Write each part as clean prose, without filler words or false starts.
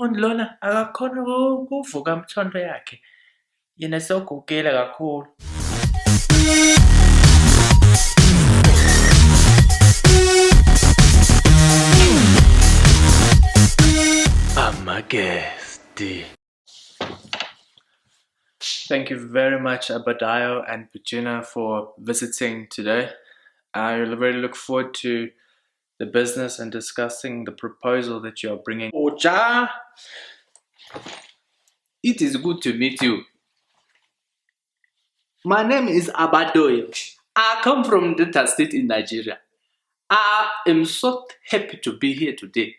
muntu lona akakhona ukuvuka imithombo yakhe. Yena sogugela kakhulu. Amaguest. Thank you very much, Abadayo and Petunia, for visiting today. I really look forward to the business and discussing the proposal that you are bringing. Oja, it is good to meet you. My name is Abadoyo. I come from Delta State in Nigeria. I am so happy to be here today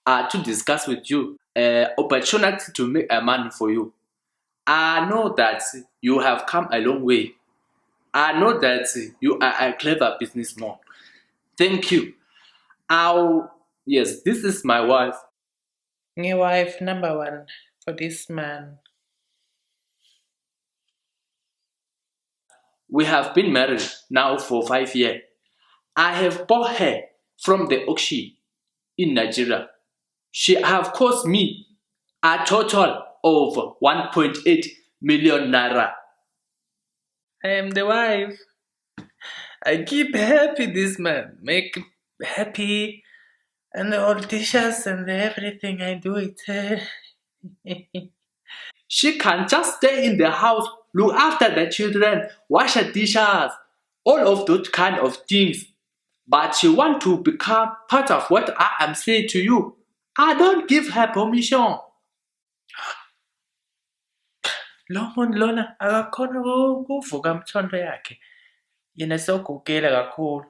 to discuss with you opportunity to make money for you. I know that you have come a long way. I know that you are a clever businessman. Thank you. Yes, this is my wife. My wife number one for this man. We have been married now for 5 years. I have bought her from the auction in Nigeria. She have cost me a total of 1.8 million naira. I am the wife. I keep happy this man, make happy, and all dishes and everything I do it. She can just stay in the house, look after the children, wash the dishes, all of those kind of things. But she want to become part of what I am saying to you. I don't give her permission. Lo muntu lona akakhona ukuvuka imithombo yakhe. Yena sogugela kakhulu.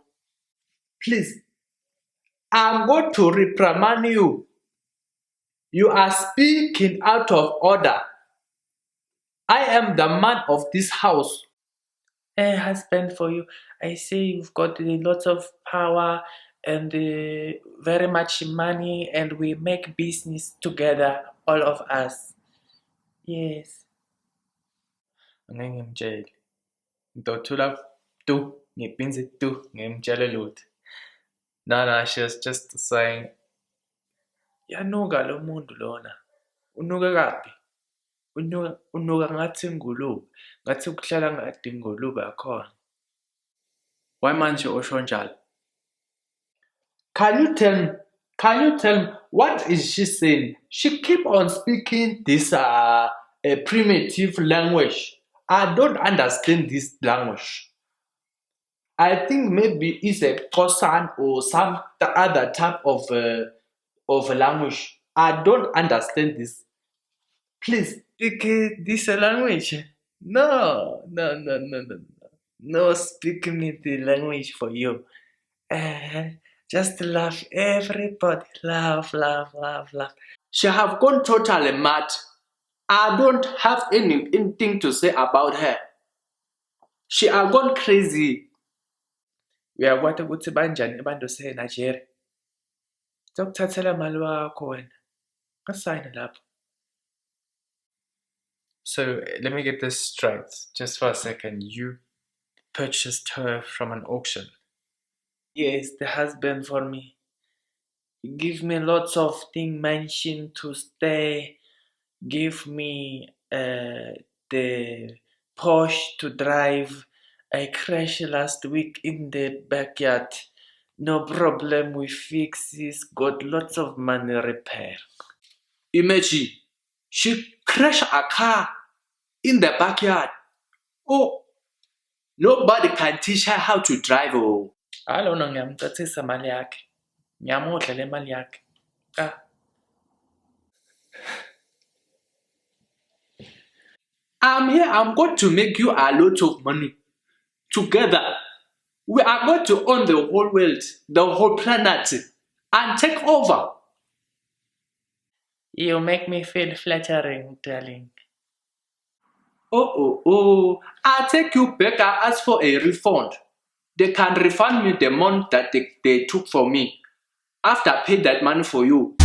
Please, I'm going to reprimand you. You are speaking out of order. I am the man of this house. Husband for you. I say you've got a lot of power and very much money, and we make business together, all of us. Yes. Angeke ngimtshele. Ngidothola tu, ngipinze tu, ngimtshele lutho. No, she was just saying, yanuka lo muntu lona. Unuka kapi? Unuka ngathi ngulube. Ngathi ukuhlala ngathi ngulube akhona. Why manje osho njalo? Can you tell me what is she saying? She keep on speaking this a primitive language. I don't understand this language. I think maybe it's a Kosan or some other type of language. I don't understand this. Please speak this language. No. No, speak me the language for you. Just laugh, everybody. Laugh. She have gone totally mad. I don't have anything to say about her. She have gone crazy. Uyakwazi ukuthi banjani abantu se-Nigeria. Zokuthathela imali wakho wena. Ngasayina lapho. So let me get this straight, just for a second. You purchased her from an auction? Yes, the husband for me. He give me lots of things, mansion to stay. Give me the Porsche to drive. I crashed last week in the backyard. No problem, we fix this. Got lots of money repair. Imagine, she crashed a car in the backyard. Oh, nobody can teach her how to drive. Oh, alona ngiyamcathisa mali yakhe. Ngiyamudla le mali yakhe. I'm here. I'm going to make you a lot of money. Together, we are going to own the whole world, the whole planet, and take over. You make me feel flattering, darling. Oh. I'll take you back. I ask for a refund. They can refund me the money that they took from me after I paid that money for you.